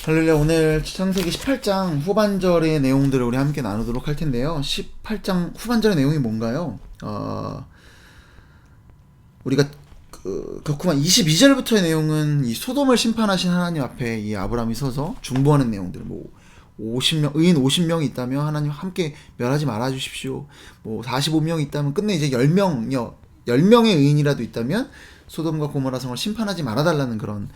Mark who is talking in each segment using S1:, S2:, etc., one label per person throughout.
S1: 할렐루야. 오늘 창세기 18장 후반절의 내용들을 우리 함께 나누도록 할 텐데요. 18장 후반절의 내용이 뭔가요? 우리가 그렇구만 22절부터의 내용은 이 소돔을 심판하신 하나님 앞에 이 아브라함이 서서 중보하는 내용들, 뭐 50명, 의인 50명이 있다면 하나님 함께 멸하지 말아 주십시오. 뭐 45명이 있다면 끝내 이제 10명의 의인이라도 있다면 소돔과 고모라 성을 심판하지 말아 달라는 그런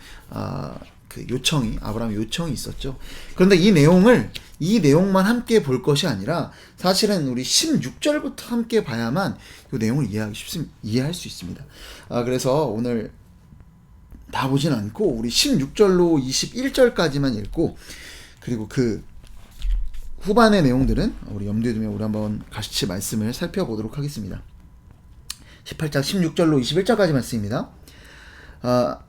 S1: 그 요청이, 아브라함의 요청이 있었죠. 그런데 이 내용만 함께 볼 것이 아니라 사실은 우리 16절부터 함께 봐야만 이 내용을 이해할 수 있습니다. 그래서 오늘 다 보진 않고 우리 16절로 21절까지만 읽고, 그리고 그 후반의 내용들은 우리 염두에 두면 우리 한번 같이 말씀을 살펴보도록 하겠습니다. 18장 16절로 21절까지 말씀입니다.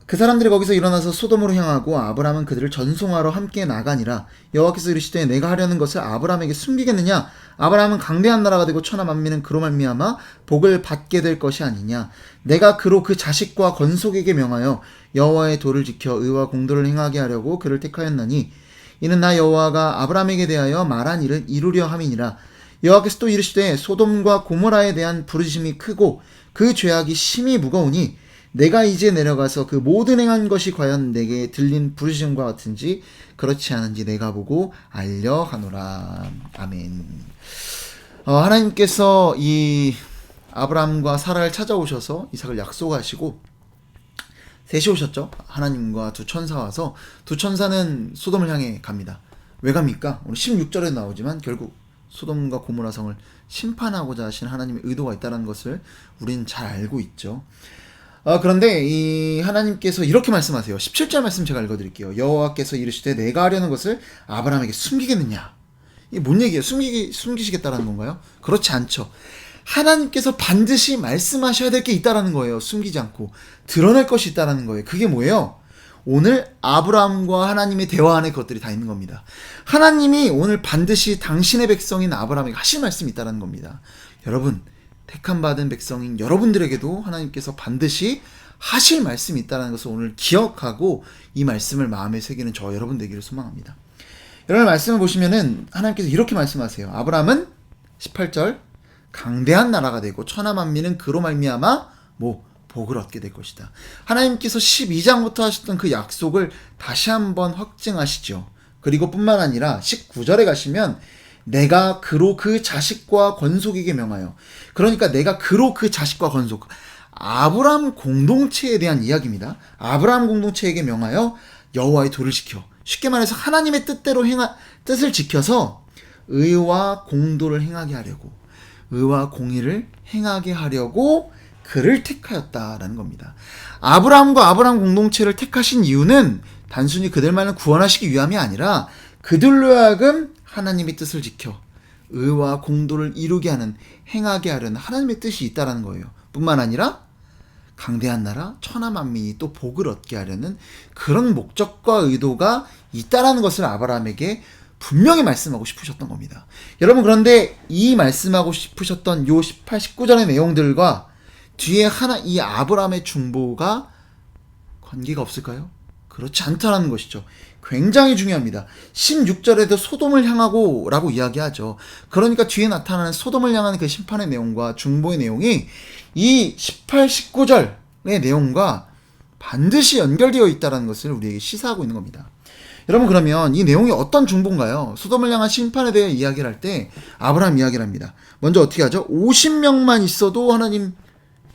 S1: 그 사람들이 거기서 일어나서 소돔으로 향하고 아브라함은 그들을 전송하러 함께 나가니라. 여호와께서 이르시되 내가 하려는 것을 아브라함에게 숨기겠느냐? 아브라함은 강대한 나라가 되고 천하 만민은 그로 말미암아 복을 받게 될 것이 아니냐? 내가 그로 그 자식과 건속에게 명하여 여호와의 도를 지켜 의와 공도를 행하게 하려고 그를 택하였나니 이는 나 여호와가 아브라함에게 대하여 말한 일을 이루려 함이니라. 여호와께서 또 이르시되 소돔과 고모라에 대한 부르심이 크고 그 죄악이 심히 무거우니 내가 이제 내려가서 그 모든 행한 것이 과연 내게 들린 부르심과 같은지 그렇지 않은지 내가 보고 알려 하노라. 아멘. 하나님께서 이 아브라함과 사라를 찾아오셔서 이삭을 약속하시고 셋이 오셨죠. 하나님과 두 천사 와서 두 천사는 소돔을 향해 갑니다. 왜 갑니까? 오늘 16절에 나오지만 결국 소돔과 고모라 성을 심판하고자 하신 하나님의 의도가 있다는 것을 우리는 잘 알고 있죠. 그런데 이 하나님께서 이렇게 말씀하세요. 17절 말씀 제가 읽어드릴게요. 여호와께서 이르시되 내가 하려는 것을 아브라함에게 숨기겠느냐? 이게 뭔 얘기예요? 숨기시겠다라는 건가요? 그렇지 않죠. 하나님께서 반드시 말씀하셔야 될 게 있다라는 거예요. 숨기지 않고 드러낼 것이 있다라는 거예요. 그게 뭐예요? 오늘 아브라함과 하나님의 대화 안에 그것들이 다 있는 겁니다. 하나님이 오늘 반드시 당신의 백성인 아브라함에게 하실 말씀이 있다는 겁니다. 여러분, 택함 받은 백성인 여러분들에게도 하나님께서 반드시 하실 말씀이 있다는 것을 오늘 기억하고 이 말씀을 마음에 새기는 저 여러분 되기를 소망합니다. 여러분 말씀을 보시면은 하나님께서 이렇게 말씀하세요. 아브라함은 18절 강대한 나라가 되고 천하 만민은 그로 말미암아 복을 얻게 될 것이다. 하나님께서 12장부터 하셨던 그 약속을 다시 한번 확증하시죠. 그리고 뿐만 아니라 19절에 가시면 내가 그로 그 자식과 건속에게 명하여, 그러니까 내가 그로 그 자식과 건속, 아브라함 공동체에 대한 이야기입니다. 아브라함 공동체에게 명하여 여호와의 도를 지켜, 쉽게 말해서 하나님의 뜻을 지켜서 의와 공도를 행하게 하려고, 의와 공의를 행하게 하려고 그를 택하였다라는 겁니다. 아브라함과 아브라함 공동체를 택하신 이유는 단순히 그들만을 구원하시기 위함이 아니라 그들로 하여금 하나님의 뜻을 지켜 의와 공도를 이루게 하는, 행하게 하려는 하나님의 뜻이 있다라는 거예요. 뿐만 아니라 강대한 나라 천하 만민이 또 복을 얻게 하려는 그런 목적과 의도가 있다라는 것을 아브라함에게 분명히 말씀하고 싶으셨던 겁니다. 여러분, 그런데 이 말씀하고 싶으셨던 요 18, 19절의 내용들과 뒤에 이 아브라함의 중보가 관계가 없을까요? 그렇지 않다라는 것이죠. 굉장히 중요합니다. 16절에도 소돔을 향하고 라고 이야기하죠. 그러니까 뒤에 나타나는 소돔을 향하는 그 심판의 내용과 중보의 내용이 이 18, 19절의 내용과 반드시 연결되어 있다는 것을 우리에게 시사하고 있는 겁니다. 여러분, 그러면 이 내용이 어떤 중보인가요? 소돔을 향한 심판에 대해 이야기를 할 때 아브라함 이야기를 합니다. 먼저 어떻게 하죠? 50명만 있어도 하나님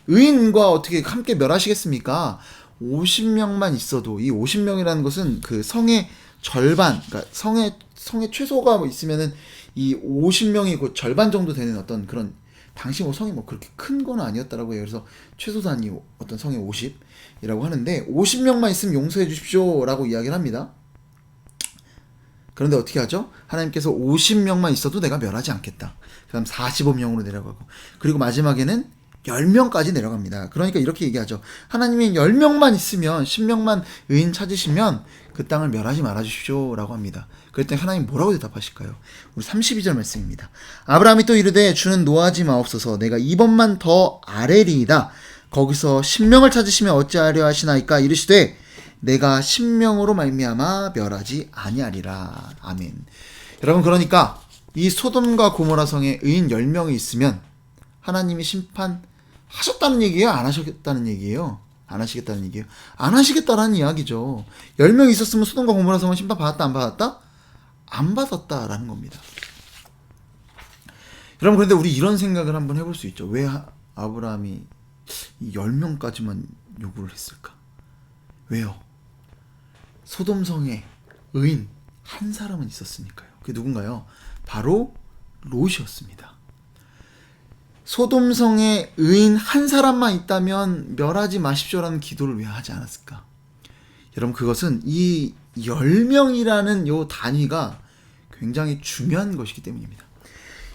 S1: 의인과 어떻게 함께 멸하시겠습니까? 50명만 있어도, 이 50명이라는 것은 그 성의 절반, 그러니까 성의 최소가 있으면은 이 50명이 그 절반 정도 되는 어떤 그런, 당시 성이 그렇게 큰 건 아니었다라고 해요. 그래서 최소단위 어떤 성의 50이라고 하는데 50명만 있으면 용서해 주십시오라고 이야기를 합니다. 그런데 어떻게 하죠? 하나님께서 50명만 있어도 내가 멸하지 않겠다. 그 다음 45명으로 내려가고, 그리고 마지막에는 10명까지 내려갑니다. 그러니까 이렇게 얘기하죠. 하나님이 10명만 있으면, 10명만 의인 찾으시면 그 땅을 멸하지 말아주십시오 라고 합니다. 그랬더니 하나님 뭐라고 대답하실까요? 우리 32절 말씀입니다. 아브라함이 또 이르되 주는 노하지 마옵소서. 내가 이번만 더 아뢰리이다. 거기서 10명을 찾으시면 어찌하려 하시나이까? 이르시되 내가 신명으로 말미암아 멸하지 아니하리라. 아멘. 여러분, 그러니까 이 소돔과 고모라 성에 의인 10명이 있으면 하나님이 심판하셨다는 얘기예요? 안 하셨다는 얘기예요? 안 하시겠다는 얘기예요? 안 하시겠다라는 이야기죠. 10명 있었으면 소돔과 고모라 성은 심판 받았다 안 받았다? 안 받았다라는 겁니다. 여러분, 그런데 우리 이런 생각을 한번 해볼 수 있죠. 왜 아브라함이 10명까지만 요구를 했을까? 왜요? 소돔성에 의인 한 사람은 있었으니까요. 그게 누군가요? 바로 롯이었습니다. 소돔성에 의인 한 사람만 있다면 멸하지 마십시오라는 기도를 왜 하지 않았을까? 여러분, 그것은 이 10명이라는 요 단위가 굉장히 중요한 것이기 때문입니다.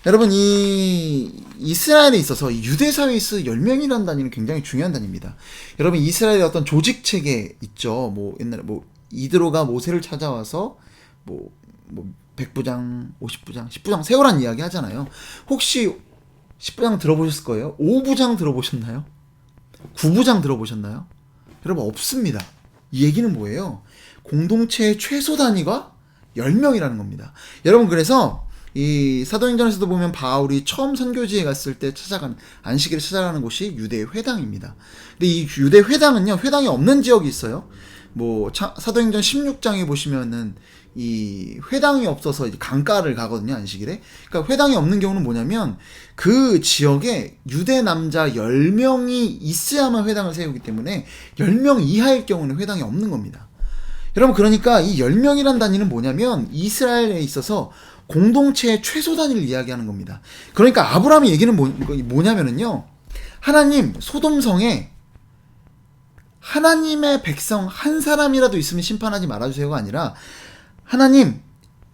S1: 여러분, 이 이스라엘에 있어서 유대 사회에 있어 10명이라는 단위는 굉장히 중요한 단위입니다. 여러분, 이스라엘의 어떤 조직 체계 있죠. 뭐 옛날에 뭐 이드로가 모세를 찾아와서 뭐 100부장, 50부장, 10부장 세우란 이야기 하잖아요. 혹시 10부장 들어보셨을 거예요? 5부장 들어보셨나요? 9부장 들어보셨나요? 여러분, 없습니다. 이 얘기는 뭐예요? 공동체의 최소 단위가 10명이라는 겁니다. 여러분, 그래서 이 사도행전에서도 보면 바울이 처음 선교지에 갔을 때 찾아가는, 안식일에 찾아가는 곳이 유대 회당입니다. 근데 이 유대 회당은요, 회당이 없는 지역이 있어요. 뭐 사도행전 16장에 보시면은 이 회당이 없어서 이제 강가를 가거든요, 안식일에. 그러니까 회당이 없는 경우는 뭐냐면 그 지역에 유대 남자 10명이 있어야만 회당을 세우기 때문에 10명 이하일 경우는 회당이 없는 겁니다. 여러분, 그러니까 이 10명이란 단위는 뭐냐면 이스라엘에 있어서 공동체의 최소 단위를 이야기하는 겁니다. 그러니까 아브라함의 얘기는 뭐냐면은요, 하나님, 소돔성에 하나님의 백성 한 사람이라도 있으면 심판하지 말아주세요가 아니라, 하나님,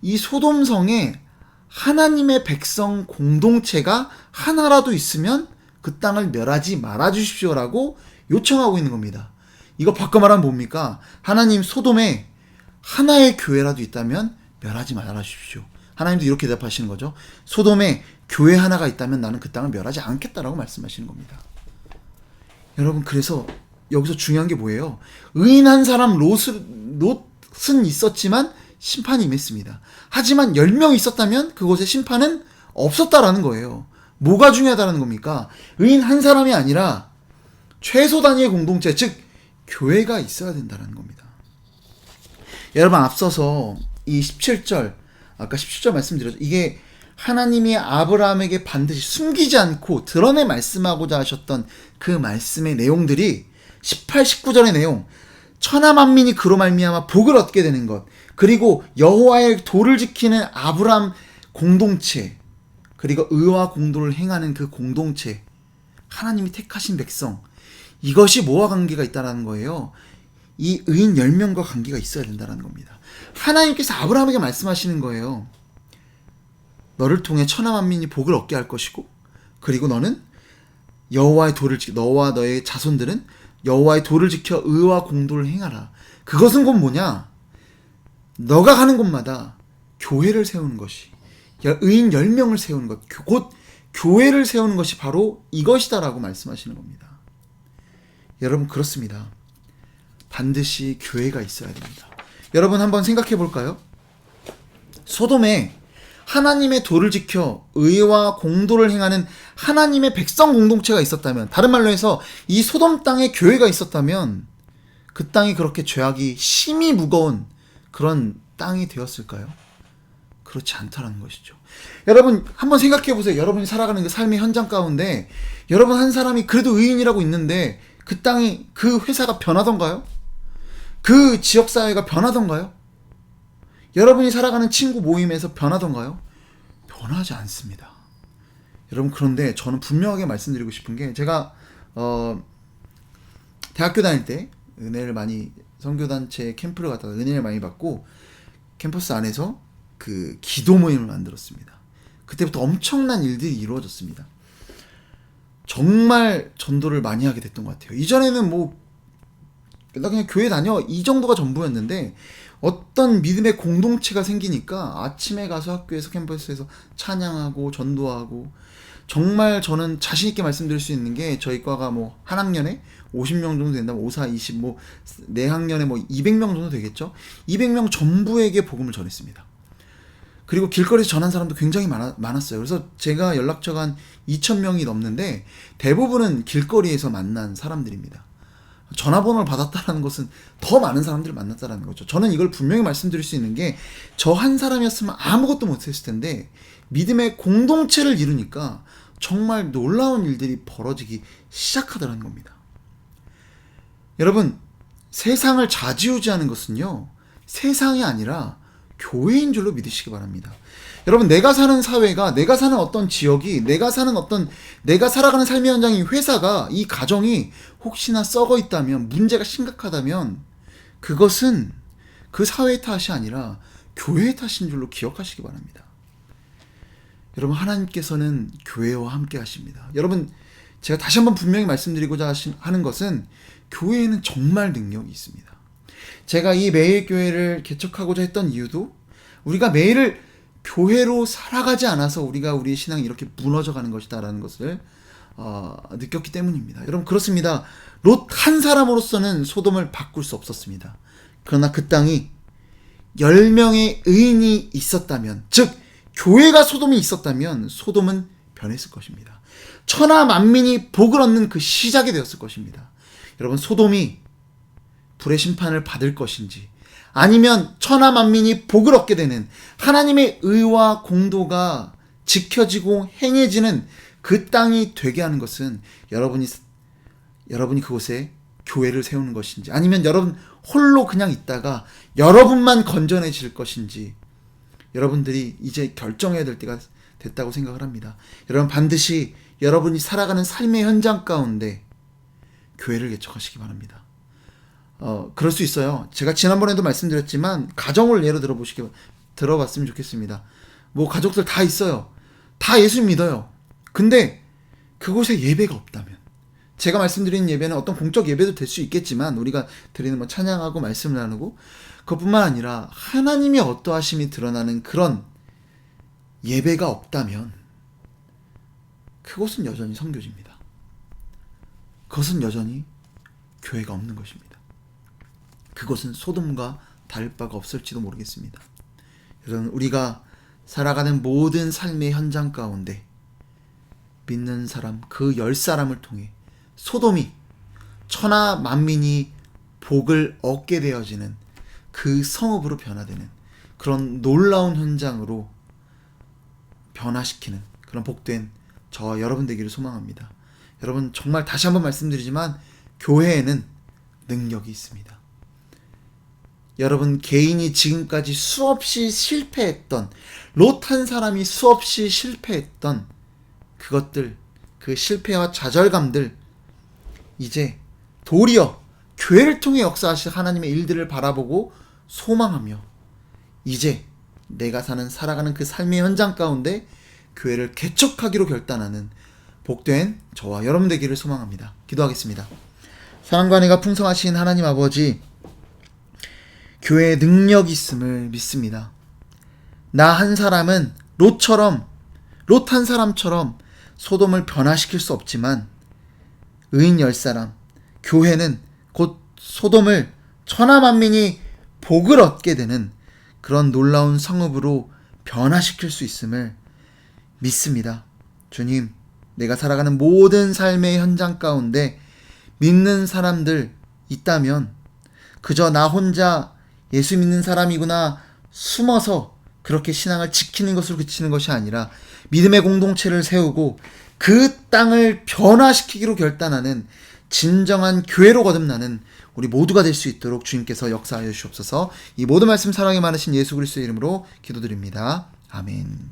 S1: 이 소돔성에 하나님의 백성 공동체가 하나라도 있으면 그 땅을 멸하지 말아주십시오라고 요청하고 있는 겁니다. 이거 바꿔 말하면 뭡니까? 하나님, 소돔에 하나의 교회라도 있다면 멸하지 말아주십시오. 하나님도 이렇게 대답하시는 거죠. 소돔에 교회 하나가 있다면 나는 그 땅을 멸하지 않겠다라고 말씀하시는 겁니다. 여러분, 그래서 여기서 중요한 게 뭐예요? 의인 한 사람 롯은 있었지만 심판이 임했습니다. 하지만 10명 있었다면 그곳에 심판은 없었다라는 거예요. 뭐가 중요하다는 겁니까? 의인 한 사람이 아니라 최소 단위의 공동체, 즉 교회가 있어야 된다는 겁니다. 여러분, 앞서서 이 17절, 아까 17절 말씀드렸죠. 이게 하나님이 아브라함에게 반드시 숨기지 않고 드러내 말씀하고자 하셨던 그 말씀의 내용들이 18, 19절의 내용, 천하 만민이 그로 말미암아 복을 얻게 되는 것, 그리고 여호와의 도를 지키는 아브라함 공동체, 그리고 의와 공도를 행하는 그 공동체, 하나님이 택하신 백성, 이것이 뭐와 관계가 있다는 거예요? 이 의인 10명과 관계가 있어야 된다는 겁니다. 하나님께서 아브라함에게 말씀하시는 거예요. 너를 통해 천하 만민이 복을 얻게 할 것이고, 그리고 너는 여호와의 도를 지켜, 너와 너의 자손들은 여호와의 도를 지켜 의와 공도를 행하라. 그것은 곧 뭐냐? 너가 가는 곳마다 교회를 세우는 것이, 의인 10명을 세우는 것, 곧 교회를 세우는 것이 바로 이것이다라고 말씀하시는 겁니다. 여러분, 그렇습니다. 반드시 교회가 있어야 됩니다. 여러분, 한번 생각해 볼까요? 소돔에 하나님의 도를 지켜 의와 공도를 행하는 하나님의 백성 공동체가 있었다면, 다른 말로 해서 이 소돔 땅에 교회가 있었다면 그 땅이 그렇게 죄악이 심히 무거운 그런 땅이 되었을까요? 그렇지 않다라는 것이죠. 여러분, 한번 생각해 보세요. 여러분이 살아가는 그 삶의 현장 가운데 여러분 한 사람이 그래도 의인이라고 있는데 그 땅이, 그 회사가 변하던가요? 그 지역사회가 변하던가요? 여러분이 살아가는 친구 모임에서 변하던가요? 변하지 않습니다. 여러분, 그런데 저는 분명하게 말씀드리고 싶은 게, 제가 대학교 다닐 때 은혜를 많이, 선교단체 캠프를 갔다가 은혜를 많이 받고 캠퍼스 안에서 그 기도 모임을 만들었습니다. 그때부터 엄청난 일들이 이루어졌습니다. 정말 전도를 많이 하게 됐던 것 같아요. 이전에는 나 그냥 교회 다녀, 이 정도가 전부였는데 어떤 믿음의 공동체가 생기니까 아침에 가서 학교에서 캠퍼스에서 찬양하고 전도하고, 정말 저는 자신 있게 말씀드릴 수 있는 게 저희 과가 뭐 한 학년에 50명 정도 된다면 5, 4, 20, 뭐 내 학년에 뭐 200명 정도 되겠죠. 200명 전부에게 복음을 전했습니다. 그리고 길거리에서 전한 사람도 굉장히 많았어요. 그래서 제가 연락처가 한 2,000명이 넘는데 대부분은 길거리에서 만난 사람들입니다. 전화번호를 받았다는 것은 더 많은 사람들을 만났다는 거죠. 저는 이걸 분명히 말씀드릴 수 있는 게 저 한 사람이었으면 아무것도 못했을 텐데 믿음의 공동체를 이루니까 정말 놀라운 일들이 벌어지기 시작하더라는 겁니다. 여러분, 세상을 좌지우지하는 것은요, 세상이 아니라 교회인 줄로 믿으시기 바랍니다. 여러분, 내가 사는 사회가, 내가 사는 어떤 지역이, 내가 살아가는 삶의 현장이, 회사가, 이 가정이 혹시나 썩어 있다면, 문제가 심각하다면 그것은 그 사회의 탓이 아니라 교회의 탓인 줄로 기억하시기 바랍니다. 여러분, 하나님께서는 교회와 함께 하십니다. 여러분, 제가 다시 한번 분명히 말씀드리고자 하는 것은 교회에는 정말 능력이 있습니다. 제가 이 매일교회를 개척하고자 했던 이유도 우리가 매일을 교회로 살아가지 않아서 우리가 우리의 신앙이 이렇게 무너져가는 것이다 라는 것을 느꼈기 때문입니다. 여러분, 그렇습니다. 롯 한 사람으로서는 소돔을 바꿀 수 없었습니다. 그러나 그 땅이 10명의 의인이 있었다면, 즉 교회가 소돔이 있었다면 소돔은 변했을 것입니다. 천하 만민이 복을 얻는 그 시작이 되었을 것입니다. 여러분, 소돔이 불의 심판을 받을 것인지, 아니면 천하 만민이 복을 얻게 되는 하나님의 의와 공도가 지켜지고 행해지는 그 땅이 되게 하는 것은 여러분이 그곳에 교회를 세우는 것인지, 아니면 여러분 홀로 그냥 있다가 여러분만 건전해질 것인지 여러분들이 이제 결정해야 될 때가 됐다고 생각을 합니다. 여러분, 반드시 여러분이 살아가는 삶의 현장 가운데 교회를 개척하시기 바랍니다. 그럴 수 있어요. 제가 지난번에도 말씀드렸지만 가정을 예로 들어봤으면 좋겠습니다. 뭐 가족들 다 있어요. 다 예수 믿어요. 근데 그곳에 예배가 없다면, 제가 말씀드리는 예배는 어떤 공적 예배도 될 수 있겠지만 우리가 드리는 뭐 찬양하고 말씀을 나누고, 그것뿐만 아니라 하나님의 어떠하심이 드러나는 그런 예배가 없다면 그곳은 여전히 선교지입니다. 그것은 여전히 교회가 없는 것입니다. 그것은 소돔과 다를 바가 없을지도 모르겠습니다. 여러분, 우리가 살아가는 모든 삶의 현장 가운데 믿는 사람, 그 10사람을 통해 소돔이 천하 만민이 복을 얻게 되어지는 그 성읍으로 변화되는 그런 놀라운 현장으로 변화시키는 그런 복된 저와 여러분 되기를 소망합니다. 여러분, 정말 다시 한번 말씀드리지만 교회에는 능력이 있습니다. 여러분, 개인이 지금까지 수없이 실패했던, 롯 한 사람이 수없이 실패했던 그것들, 그 실패와 좌절감들, 이제 도리어 교회를 통해 역사하실 하나님의 일들을 바라보고 소망하며 이제 내가 살아가는 그 삶의 현장 가운데 교회를 개척하기로 결단하는 복된 저와 여러분 되기를 소망합니다. 기도하겠습니다. 사랑과 은혜가 풍성하신 하나님 아버지, 교회에 능력이 있음을 믿습니다. 나 한 사람은 롯 한 사람처럼 소돔을 변화시킬 수 없지만 의인 10사람, 교회는 곧 소돔을 천하 만민이 복을 얻게 되는 그런 놀라운 성읍으로 변화시킬 수 있음을 믿습니다. 주님, 내가 살아가는 모든 삶의 현장 가운데 믿는 사람들 있다면 그저 나 혼자 예수 믿는 사람이구나 숨어서 그렇게 신앙을 지키는 것으로 그치는 것이 아니라 믿음의 공동체를 세우고 그 땅을 변화시키기로 결단하는 진정한 교회로 거듭나는 우리 모두가 될 수 있도록 주님께서 역사하여 주시옵소서. 이 모든 말씀 사랑이 많으신 예수 그리스도의 이름으로 기도드립니다. 아멘.